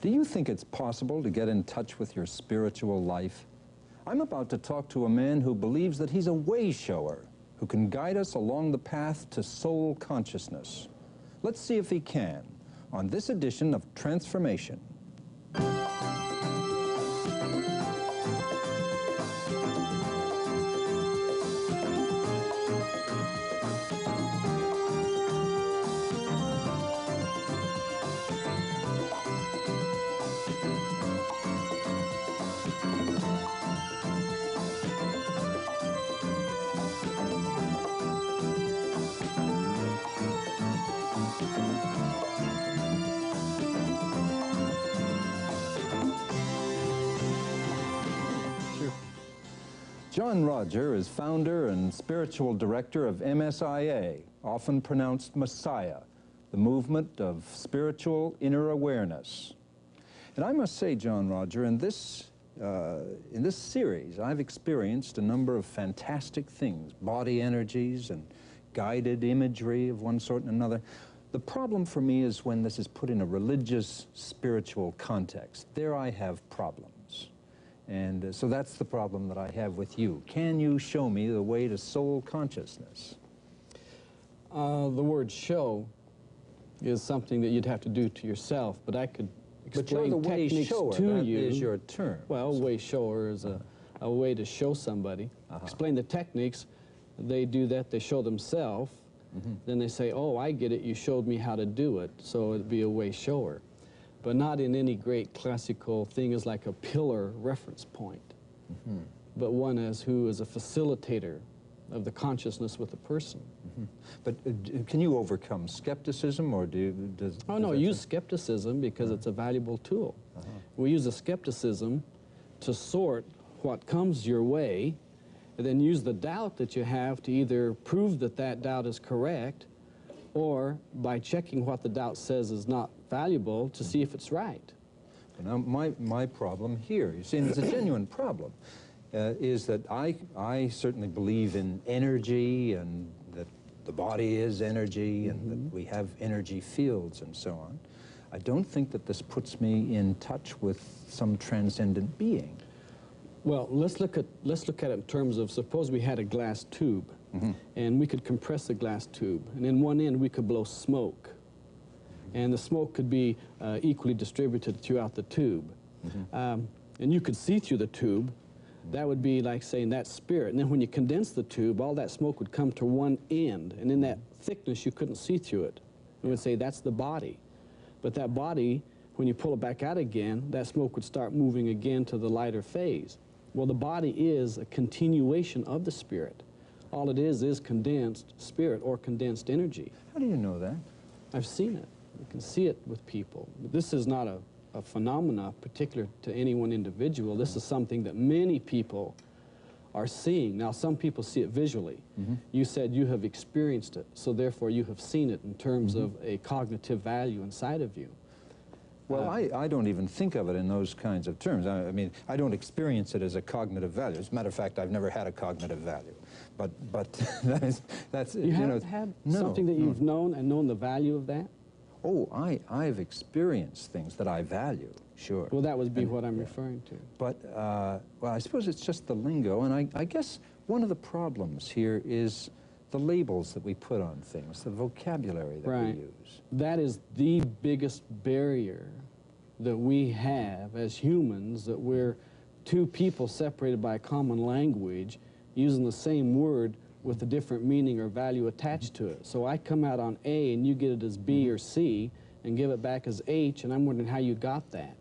Do you think it's possible to get in touch with your spiritual life? I'm about to talk to a man who believes that he's a way-shower who can guide us along the path to soul consciousness. Let's see if he can on this edition of Transformation. John Roger is founder and spiritual director of MSIA, often pronounced Messiah, the movement of spiritual inner awareness. And I must say, John Roger, in this series, I've experienced a number of fantastic things, body energies and guided imagery of one sort and another. The problem for me is when this is put in a religious, spiritual context. There I have problems. And so that's the problem that I have with you. Can you show me the way to soul consciousness? The word show is something that you'd have to do to yourself, but I could explain techniques to you. That is your term. Well, way shower is a way to show somebody. Explain the techniques. They do that, they show themselves. Then they say, oh, I get it, you showed me how to do it, so it'd be a way shower. But not in any great classical thing as like a pillar reference point, but one as who is a facilitator of the consciousness with the person. But can you overcome skepticism, or Oh, no, use skepticism because it's a valuable tool. We use the skepticism to sort what comes your way, and then use the doubt that you have to either prove that that doubt is correct, or by checking what the doubt says is not valuable to see if it's right. Now, my problem here, you see, and it's a genuine problem, is that I certainly believe in energy and that the body is energy and that we have energy fields and so on. I don't think that this puts me in touch with some transcendent being. Well, let's look at it in terms of, suppose we had a glass tube, and we could compress the glass tube, and in one end we could blow smoke, and the smoke could be equally distributed throughout the tube, and you could see through the tube. That would be like saying that's spirit, and then when you condense the tube, all that smoke would come to one end, and in that thickness you couldn't see through it. We would say that's the body, but that body, when you pull it back out again, that smoke would start moving again to the lighter phase. Well, the body is a continuation of the spirit. All it is condensed spirit or condensed energy. How do you know that? I've seen it. You can see it with people. But this is not a phenomena particular to any one individual. This is something that many people are seeing. Now, some people see it visually. You said you have experienced it, so therefore you have seen it in terms of a cognitive value inside of you. Well, I don't even think of it in those kinds of terms. I mean, I don't experience it as a cognitive value. As a matter of fact, I've never had a cognitive value. But that's you haven't had something that you've known and known the value of that? Oh, I've experienced things that I value, sure. Well, that would be what I'm referring to. But, well, I suppose it's just the lingo, and I guess one of the problems here is the labels that we put on things, the vocabulary that we use. That is the biggest barrier that we have as humans, that we're two people separated by a common language using the same word with a different meaning or value attached to it. So I come out on A and you get it as B or C and give it back as H, and I'm wondering how you got that.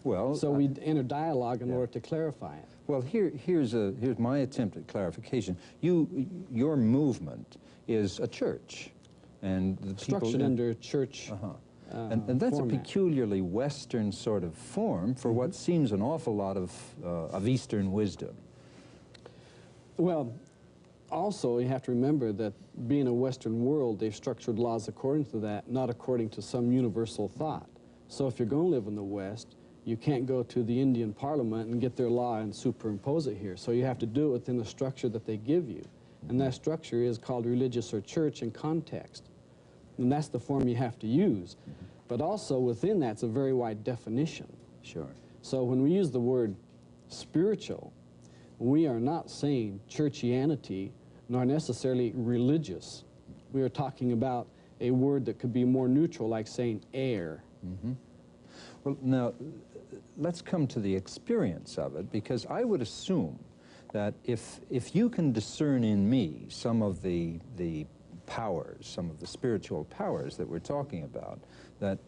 Well, so we enter dialogue in order to clarify it. Well, here's my attempt at clarification. Your movement is a church, and the structured under church. And that's format. A peculiarly Western sort of form for what seems an awful lot of Eastern wisdom. Well, also you have to remember that being a Western world, they've structured laws according to that, not according to some universal thought. So if you're going to live in the West, you can't go to the Indian Parliament and get their law and superimpose it here. So you have to do it within the structure that they give you. And that structure is called religious or church in context. And that's the form you have to use. But also within that's a very wide definition. Sure. So when we use the word spiritual, we are not saying churchianity, nor necessarily religious. We are talking about a word that could be more neutral, like saying air. Mm-hmm. Well, now, let's come to the experience of it, because I would assume that if you can discern in me some of the powers, some of the spiritual powers that we're talking about, that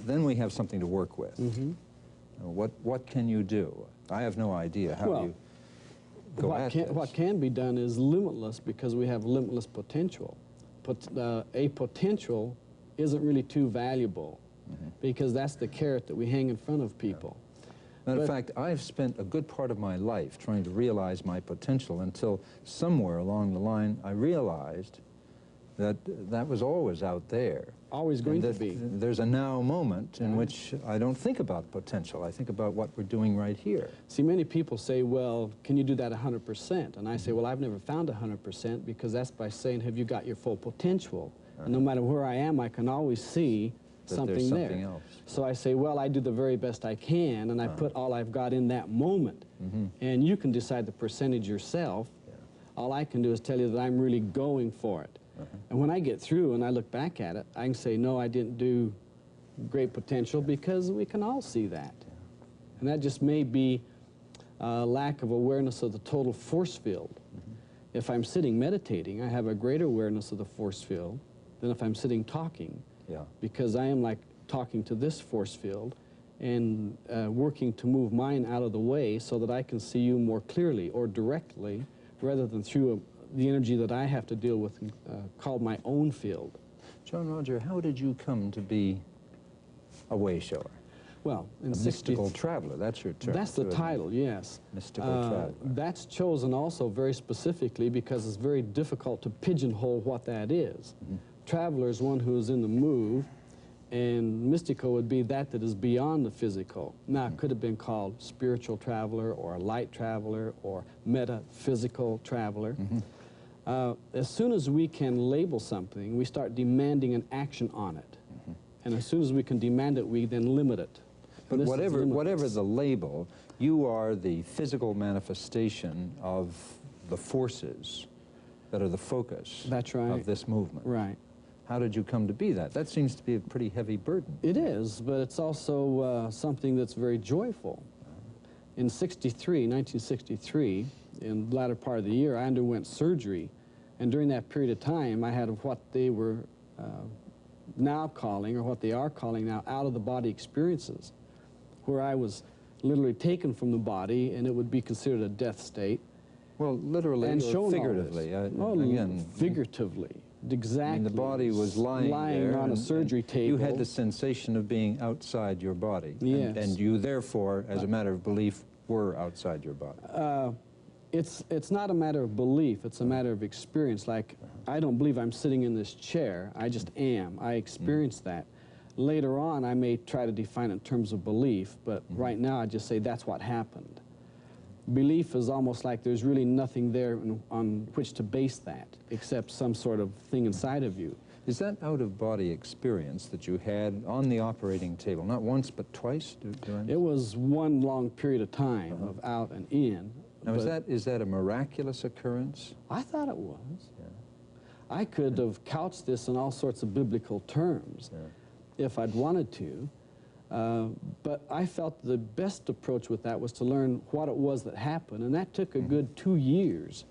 then we have something to work with. Mm-hmm. What can you do? I have no idea how you go at this. What can be done is limitless, because we have limitless potential. A potential isn't really too valuable, because that's the carrot that we hang in front of people. Matter of fact, I've spent a good part of my life trying to realize my potential until somewhere along the line I realized that that was always out there. Always going to be. There's a now moment in which I don't think about potential. I think about what we're doing right here. See, many people say, well, can you do that 100%? And I say, well, I've never found 100%, because that's by saying, have you got your full potential? And no matter where I am, I can always see something there. Else. So I say, well, I do the very best I can, and I put all I've got in that moment. And you can decide the percentage yourself. All I can do is tell you that I'm really going for it. And when I get through and I look back at it, I can say, no, I didn't do great potential, because we can all see that. And that just may be a lack of awareness of the total force field. If I'm sitting meditating, I have a greater awareness of the force field than if I'm sitting talking. Because I am like talking to this force field and working to move mine out of the way so that I can see you more clearly or directly, rather than through the energy that I have to deal with, called my own field. John Roger, how did you come to be a way shower? Well, in a mystical traveler, that's your term. That's the title, yes. Mystical traveler. That's chosen also very specifically because it's very difficult to pigeonhole what that is. Traveler is one who is in the move, and mystical would be that is beyond the physical. Now, it could have been called spiritual traveler, or a light traveler, or metaphysical traveler. As soon as we can label something, we start demanding an action on it. And as soon as we can demand it, we then limit it. But whatever the label, you are the physical manifestation of the forces that are the focus of this movement. Right. How did you come to be that? That seems to be a pretty heavy burden. It is, but it's also something that's very joyful. In 1963, in the latter part of the year, I underwent surgery, and during that period of time, I had what they were now calling, or what they are calling now, out-of-the-body experiences, where I was literally taken from the body, and it would be considered a death state. Well, literally and or figuratively? Again, figuratively. Exactly. I mean, the body was lying there on a surgery table. You had the sensation of being outside your body. Yes. And you, therefore, as a matter of belief, were outside your body. It's not a matter of belief. It's a matter of experience. Like, I don't believe I'm sitting in this chair. I just am. I experience that. Later on, I may try to define it in terms of belief, but right now I just say that's what happened. Belief is almost like there's really nothing there on which to base that, except some sort of thing inside of you. Is that out-of-body experience that you had on the operating table, not once but twice? It was one long period of time of out and in. Now, is that a miraculous occurrence? I thought it was. I could have couched this in all sorts of biblical terms if I'd wanted to. But I felt the best approach with that was to learn what it was that happened, and that took a good 2 years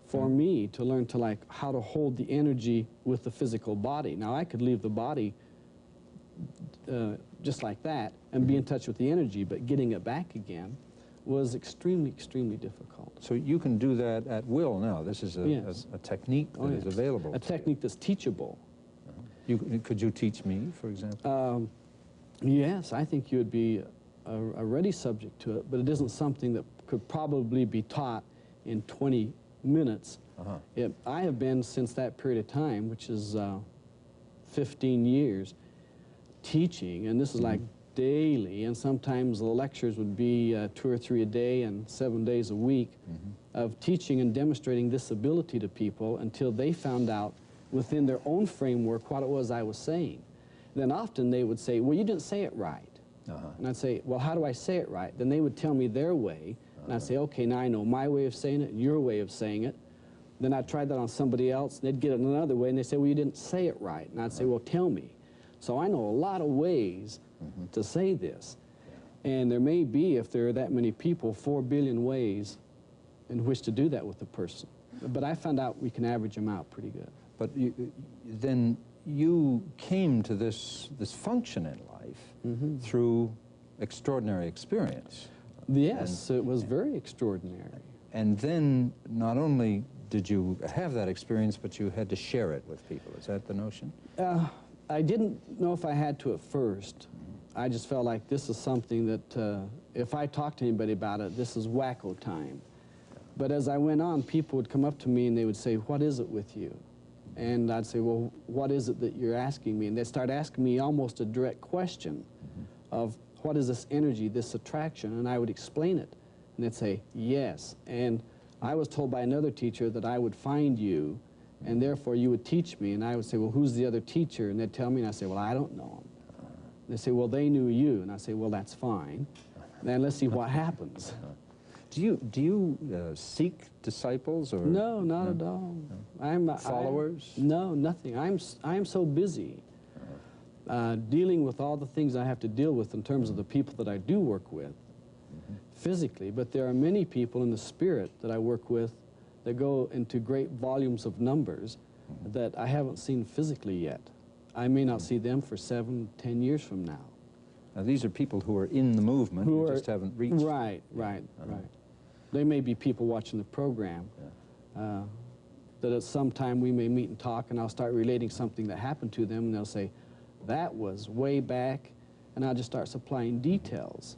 for me to learn to like how to hold the energy with the physical body. Now, I could leave the body just like that and be in touch with the energy, but getting it back again was extremely, extremely difficult. So you can do that at will now. This is a technique that is available. A technique that's teachable. Could you teach me, for example? Yes, I think you would be a ready subject to it, but it isn't something that could probably be taught in 20 minutes. I have been, since that period of time, which is 15 years, teaching, and this is like daily, and sometimes the lectures would be 2 or 3 a day and 7 days a week of teaching and demonstrating this ability to people until they found out within their own framework what it was I was saying. then often they would say, well, you didn't say it right. And I'd say, well, how do I say it right? Then they would tell me their way, and I'd say, okay, now I know my way of saying it and your way of saying it. Then I'd try that on somebody else, and they'd get it another way, and they'd say, well, you didn't say it right. And I'd say, well, tell me. So I know a lot of ways to say this. And there may be, if there are that many people, 4 billion ways in which to do that with a person. But I found out we can average them out pretty good. But then you came to this function in life through extraordinary experience. Yes, it was very extraordinary. And then not only did you have that experience, but you had to share it with people. Is that the notion? I didn't know if I had to at first. I just felt like this is something that if I talked to anybody about it, this is wacko time. But as I went on, people would come up to me and they would say, what is it with you? And I'd say, well, what is it that you're asking me? And they'd start asking me almost a direct question of, what is this energy, this attraction? And I would explain it. And they'd say, yes. And I was told by another teacher that I would find you, and therefore you would teach me. And I would say, well, who's the other teacher? And they'd tell me, and I'd say, well, I don't know him. They say, well, they knew you. And I say, well, that's fine. Then let's see what happens. Do you seek disciples or no, not at all. No. Followers? No, nothing. I'm so busy dealing with all the things I have to deal with in terms of the people that I do work with physically. But there are many people in the spirit that I work with that go into great volumes of numbers that I haven't seen physically yet. I may not see them for 7, 10 years from now. Now, these are people who are in the movement who just haven't reached. Right. They may be people watching the program that at some time we may meet and talk, and I'll start relating something that happened to them, and they'll say, that was way back, and I'll just start supplying details.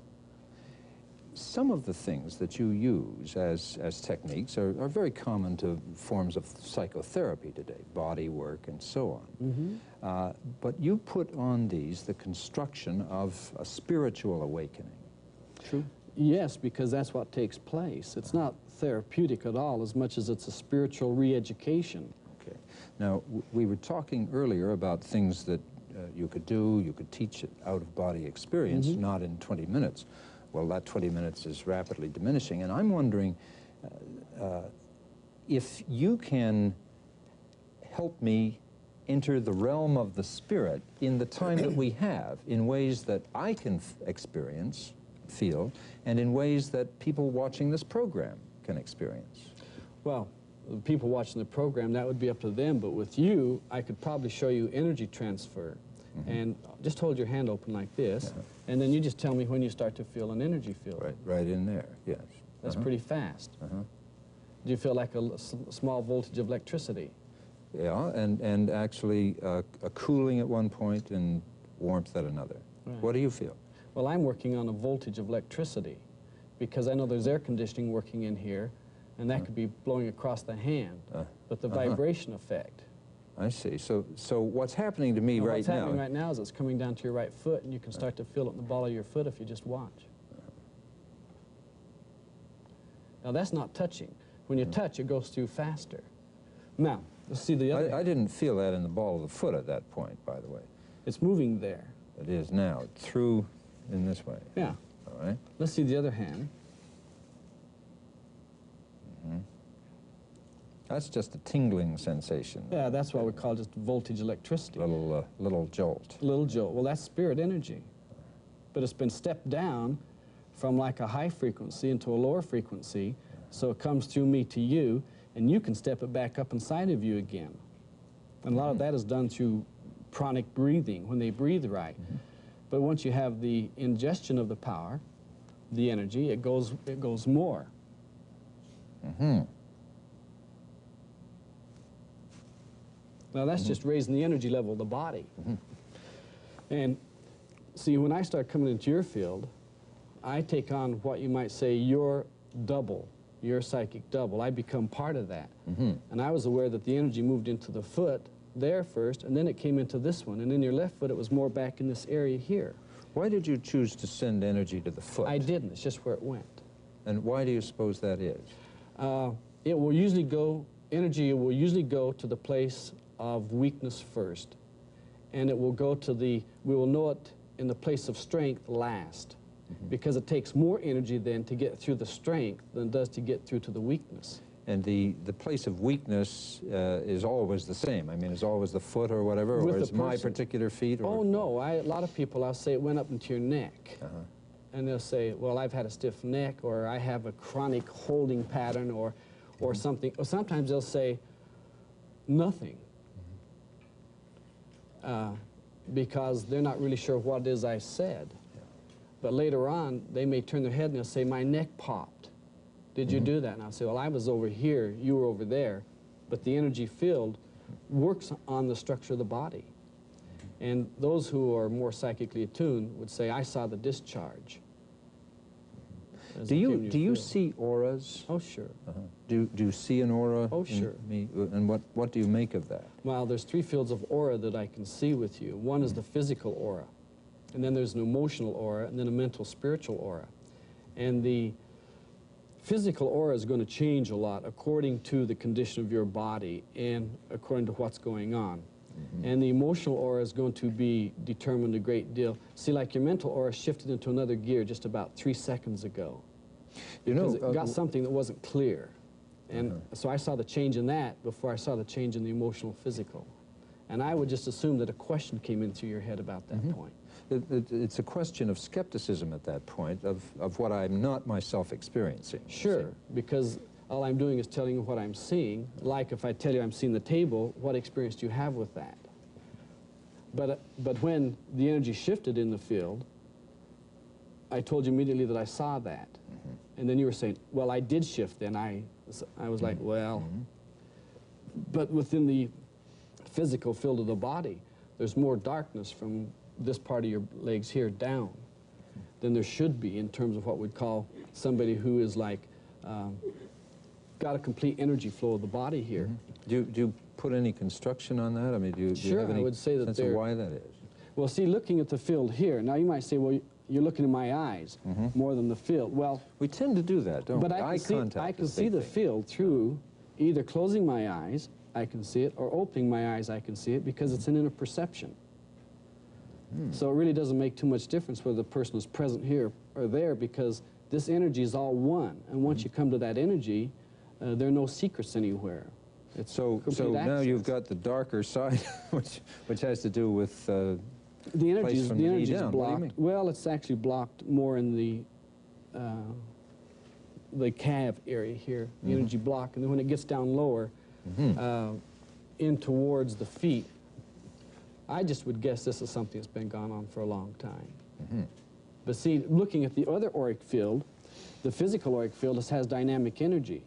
Some of the things that you use as techniques are very common to forms of psychotherapy today, body work and so on. But you put on these the construction of a spiritual awakening. True? Yes, because that's what takes place. It's not therapeutic at all as much as it's a spiritual re-education. Okay. Now, we were talking earlier about things that you could do, you could teach out-of-body experience, not in 20 minutes. Well, that 20 minutes is rapidly diminishing, and I'm wondering if you can help me enter the realm of the spirit in the time that we have, in ways that I can experience, feel, and in ways that people watching this program can experience. Well, the people watching the program, that would be up to them, but with you, I could probably show you energy transfer. And just hold your hand open like this, and then you just tell me when you start to feel an energy field. Right in there, yes. That's pretty fast. Do you feel like a small voltage of electricity? Yeah, and actually a cooling at one point and warmth at another. Right. What do you feel? Well, I'm working on a voltage of electricity because I know there's air conditioning working in here, and that could be blowing across the hand, but the vibration effect. I see. So what's happening to me right now? What's happening right now is it's coming down to your right foot, and you can start to feel it in the ball of your foot if you just watch. Now, that's not touching. When you touch, it goes through faster. Now, let's see the other. I didn't feel that in the ball of the foot at that point, by the way. It's moving there. It is now, through in this way. Yeah. All right. Let's see the other hand. That's just a tingling sensation. Yeah, that's what we call just voltage electricity. Little jolt. Little jolt. Well, that's spirit energy. But it's been stepped down from like a high frequency into a lower frequency, so it comes through me to you, and you can step it back up inside of you again. And a lot of that is done through pranic breathing, when they breathe right. But once you have the ingestion of the power, the energy, it goes more. Now that's just raising the energy level of the body. And see, when I start coming into your field, I take on what you might say your double, your psychic double. I become part of that. And I was aware that the energy moved into the foot there first, and then it came into this one. And in your left foot, it was more back in this area here. Why did you choose to send energy to the foot? I didn't. It's just where it went. And why do you suppose that is? It will usually go, energy will usually go to the place of weakness first. and it will go to the, we will know it in the place of strength last, because it takes more energy then to get through the strength than it does to get through to the weakness. And the place of weakness is always the same. I mean, is always the foot or whatever, With or the is my person. particular feet? Or? Oh, no. A lot of people, I'll say it went up into your neck. And they'll say, well, I've had a stiff neck, or I have a chronic holding pattern, or something. Or sometimes they'll say, nothing. Because they're not really sure what it is I said. But later on, they may turn their head and they'll say, my neck popped. Did you do that? And I'll say, well, I was over here, you were over there. But the energy field works on the structure of the body. And those who are more psychically attuned would say, I saw the discharge. Do you see auras? Oh, sure. Do you see an aura? Oh, sure. Me? And what do you make of that? Well, there's 3 fields of aura that I can see with you. One is the physical aura, and then there's an emotional aura, and then a mental spiritual aura. And the physical aura is going to change a lot according to the condition of your body and according to what's going on. And the emotional aura is going to be determined a great deal. See, like your mental aura shifted into another gear just about 3 seconds ago. You know, Because it got something that wasn't clear. And so I saw the change in that before I saw the change in the emotional physical. And I would just assume that a question came into your head about that point. It's a question of skepticism at that point, of what I'm not myself experiencing. Sure, because all I'm doing is telling you what I'm seeing. Like if I tell you I'm seeing the table, what experience do you have with that? But when the energy shifted in the field, I told you immediately that I saw that. And then you were saying, well, I did shift then. I was like, well, but within the physical field of the body, there's more darkness from this part of your legs here down than there should be in terms of what we'd call somebody who is like, got a complete energy flow of the body here. Do you put any construction on that? I mean, do you have any I would say that sense of why that is? Well, see, looking at the field here, now you might say, well, you're looking in my eyes more than the field. Well, we tend to do that, don't but we? I can see the field through either closing my eyes, I can see it, or opening my eyes, I can see it, because it's an inner perception. So it really doesn't make too much difference whether the person is present here or there, because this energy is all one. And once you come to that energy, there are no secrets anywhere. It's so now you've got the darker side, which has to do with the energy is blocked. Well, it's actually blocked more in the calf area here, the energy block, and then when it gets down lower, in towards the feet, I just would guess this is something that's been gone on for a long time. But see, looking at the other auric field, the physical auric field has dynamic energy.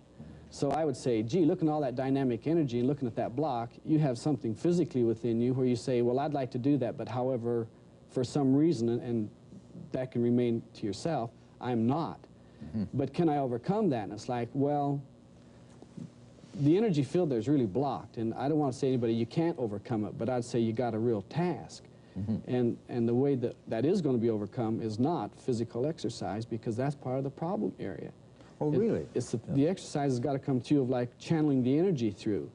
So I would say, gee, looking at all that dynamic energy and looking at that block, you have something physically within you where you say, well, I'd like to do that, but however, for some reason, and that can remain to yourself, I'm not. But can I overcome that? And it's like, well, the energy field there is really blocked, and I don't want to say to anybody you can't overcome it, but I'd say you got a real task. And the way that is going to be overcome is not physical exercise, because that's part of the problem area. Oh, really? The exercise has got to come to you of like channeling the energy through,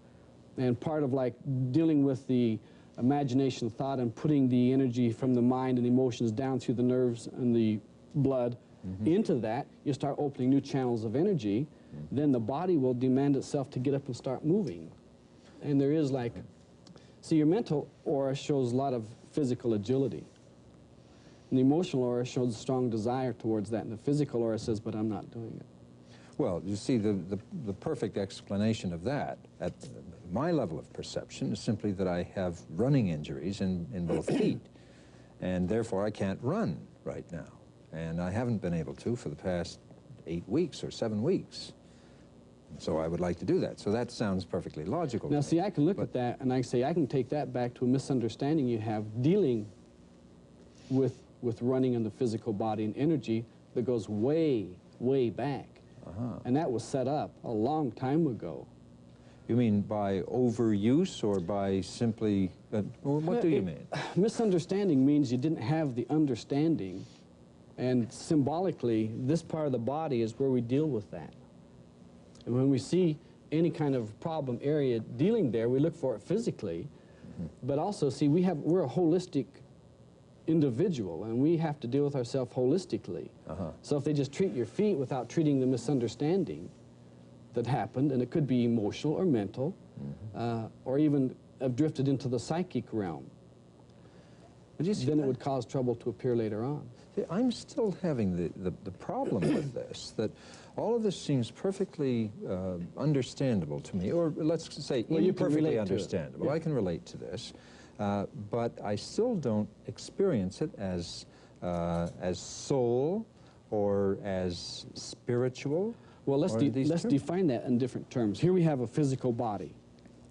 and part of like dealing with the imagination, thought, and putting the energy from the mind and the emotions down through the nerves and the blood into that. You start opening new channels of energy, then the body will demand itself to get up and start moving. And there is like, see, your mental aura shows a lot of physical agility. And the emotional aura shows a strong desire towards that, and the physical aura says, but I'm not doing it. Well, you see, the perfect explanation of that, at my level of perception, is simply that I have running injuries in both feet, and therefore I can't run right now. And I haven't been able to for the past 8 weeks or 7 weeks. So I would like to do that. So that sounds perfectly logical. Now, see, I can look at that, and I say, I can take that back to a misunderstanding you have dealing with running in the physical body and energy that goes way, way back. And that was set up a long time ago. You mean by overuse or by simply, what do you mean? Misunderstanding means you didn't have the understanding, and symbolically, this part of the body is where we deal with that. And when we see any kind of problem area dealing there, we look for it physically, But also, see, we're a holistic individual, and we have to deal with ourselves holistically. So if they just treat your feet without treating the misunderstanding that happened, and it could be emotional or mental, or even have drifted into the psychic realm, then it would cause trouble to appear later on. I'm still having the problem with this, that all of this seems perfectly understandable to me, or let's say imperfectly understandable. Yeah. I can relate to this, but I still don't experience it as soul or as spiritual. Well, let's define that in different terms. Here we have a physical body,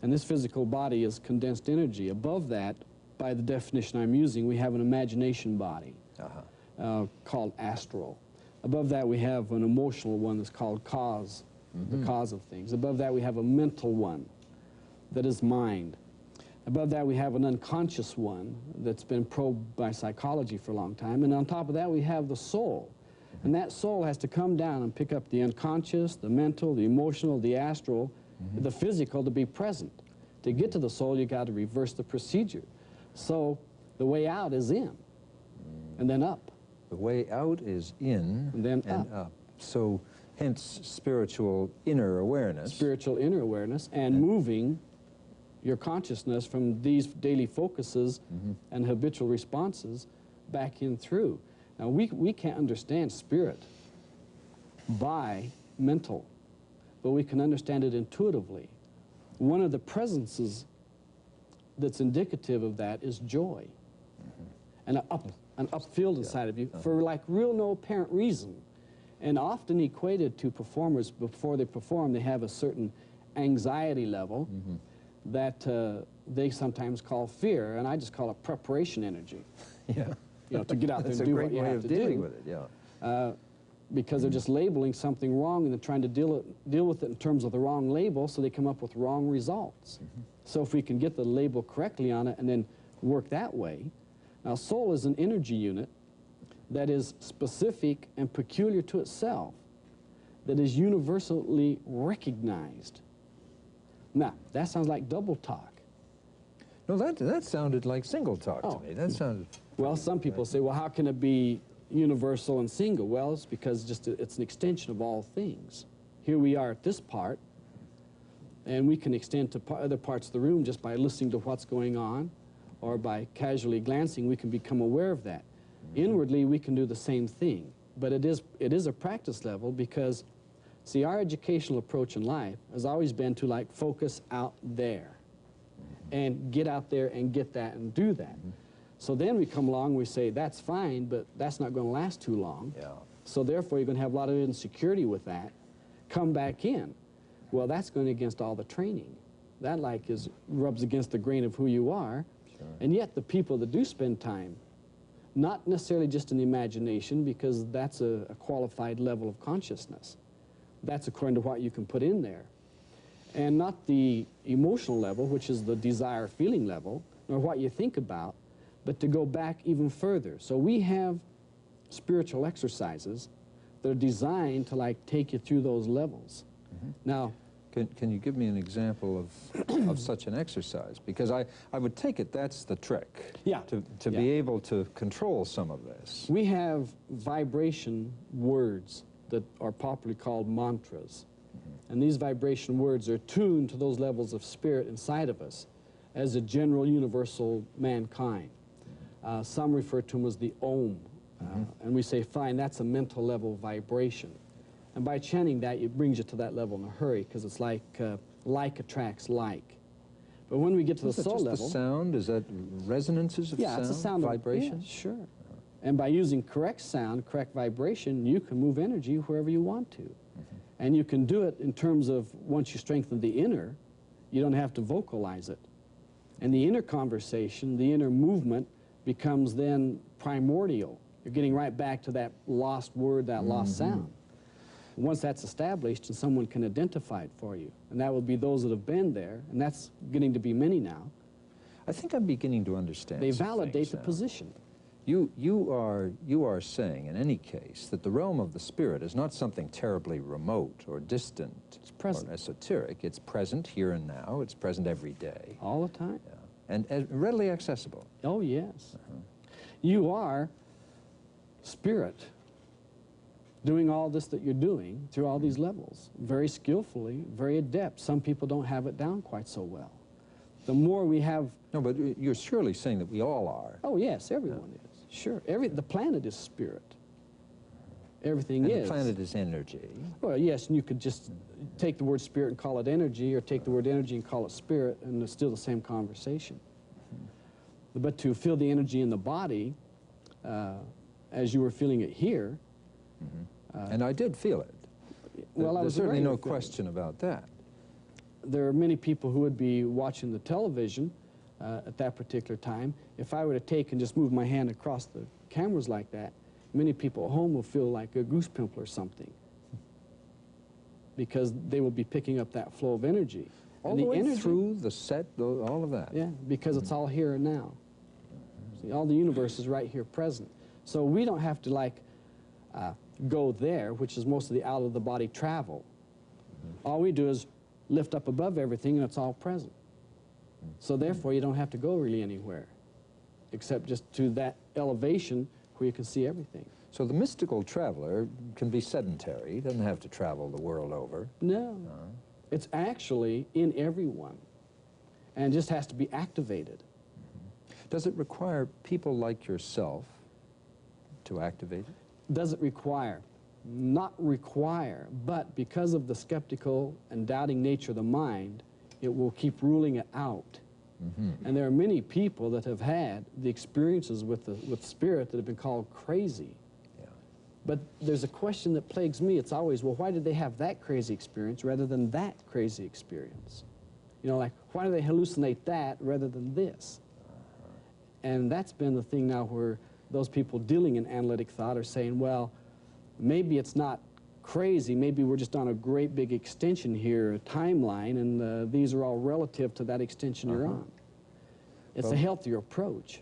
and this physical body is condensed energy. Above that, by the definition I'm using, we have an imagination body called astral. Above that, we have an emotional one that's called cause, the cause of things. Above that, we have a mental one that is mind. Above that, we have an unconscious one that's been probed by psychology for a long time. And on top of that, we have the soul. And that soul has to come down and pick up the unconscious, the mental, the emotional, the astral, the physical to be present. To get to the soul, you got to reverse the procedure. So the way out is in, and then up. The way out is in and then up. So hence spiritual inner awareness. Spiritual inner awareness, and moving your consciousness from these daily focuses and habitual responses back in through. Now we can't understand spirit by mental, but we can understand it intuitively. One of the presences that's indicative of that is joy, and an upfield inside of you for like real no apparent reason, and often equated to performers. Before they perform, they have a certain anxiety level that they sometimes call fear, and I just call it preparation energy. Yeah, you know, to get out there and do what you have to do. That's a great way of dealing with it. Yeah. Because they're just labeling something wrong, and they're trying to deal with it in terms of the wrong label, so they come up with wrong results. So if we can get the label correctly on it and then work that way. Now, soul is an energy unit that is specific and peculiar to itself, that is universally recognized. Now, that sounds like double talk. No, that sounded like single talk to me. That sounded... Well, some people say, well, how can it be universal and single? Well, it's because it's an extension of all things. Here we are at this part, and we can extend to other parts of the room just by listening to what's going on, or by casually glancing. We can become aware of that. Inwardly, we can do the same thing, but it is a practice level, because, see, our educational approach in life has always been to like focus out there, and get out there and get that and do that. So then we come along, we say, that's fine, but that's not going to last too long. Yeah. So therefore, you're going to have a lot of insecurity with that. Come back in. Well, that's going against all the training. That like rubs against the grain of who you are. Sure. And yet the people that do spend time, not necessarily just in the imagination, because that's a qualified level of consciousness. That's according to what you can put in there. And not the emotional level, which is the desire feeling level, nor what you think about, but to go back even further. So we have spiritual exercises that are designed to like take you through those levels. Now, can you give me an example of such an exercise? Because I would take it that's the trick. Yeah. To be able to control some of this. We have vibration words that are popularly called mantras. And these vibration words are tuned to those levels of spirit inside of us as a general universal mankind. Some refer to them as the Om. And we say, fine, that's a mental level vibration. And by chanting that, it brings you to that level in a hurry, because it's like attracts like. But when we get to the soul level... Is that just the sound? Is that resonances of sound? Yeah, it's a sound vibration? Yeah, sure. And by using correct sound, correct vibration, you can move energy wherever you want to. And you can do it in terms of, once you strengthen the inner, you don't have to vocalize it. And the inner conversation, the inner movement, becomes then primordial. You're getting right back to that lost word, that lost sound. Once that's established, and someone can identify it for you, and that will be those that have been there, and that's getting to be many now. I think I'm beginning to understand. They validate the position. You are saying, in any case, that the realm of the spirit is not something terribly remote or distant. It's present. Or esoteric. It's present here and now. It's present every day. All the time. Yeah. and readily accessible. Oh, yes. You are spirit doing all this that you're doing through all these levels, very skillfully, very adept. Some people don't have it down quite so well. The more we have... No, but you're surely saying that we all are. Oh, yes, everyone is. Sure. The planet is spirit. Everything and is. The planet is energy. Well, yes, and you could just take the word spirit and call it energy, or take the word energy and call it spirit, and it's still the same conversation. But to feel the energy in the body, as you were feeling it here... and I did feel it. Well, There's certainly no question about that. There are many people who would be watching the television at that particular time. If I were to take and just move my hand across the cameras like that, many people at home will feel like a goose pimple or something, because they will be picking up that flow of energy. All the way through the set, all of that. Yeah, because it's all here and now. See, all the universe is right here present. So we don't have to, like, go there, which is most of the out-of-the-body travel. All we do is lift up above everything, and it's all present. So therefore, you don't have to go really anywhere, except just to that elevation where you can see everything. So the mystical traveler can be sedentary. He doesn't have to travel the world over. No. It's actually in everyone, and just has to be activated. Does it require people like yourself to activate it? Does it require? Not require, but because of the skeptical and doubting nature of the mind, it will keep ruling it out. And there are many people that have had the experiences with spirit that have been called crazy. But there's a question that plagues me. It's always, well, why did they have that crazy experience rather than that crazy experience? You know, like, why do they hallucinate that rather than this? And that's been the thing now where those people dealing in analytic thought are saying, well, maybe it's not crazy, maybe we're just on a great big extension here, a timeline, and these are all relative to that extension you're on. It's a healthier approach.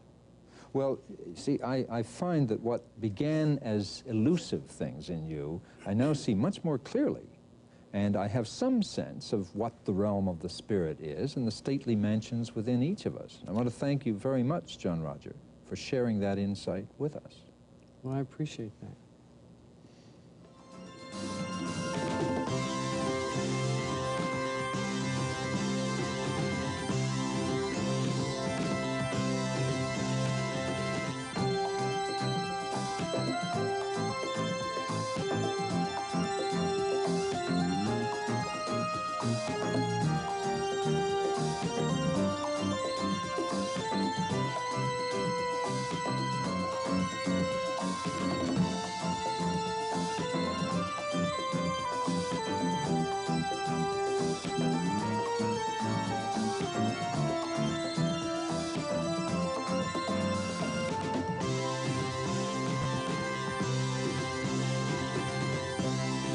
Well, see, I find that what began as elusive things in you, I now see much more clearly. And I have some sense of what the realm of the spirit is and the stately mansions within each of us. I want to thank you very much, John Roger, for sharing that insight with us. Well, I appreciate that.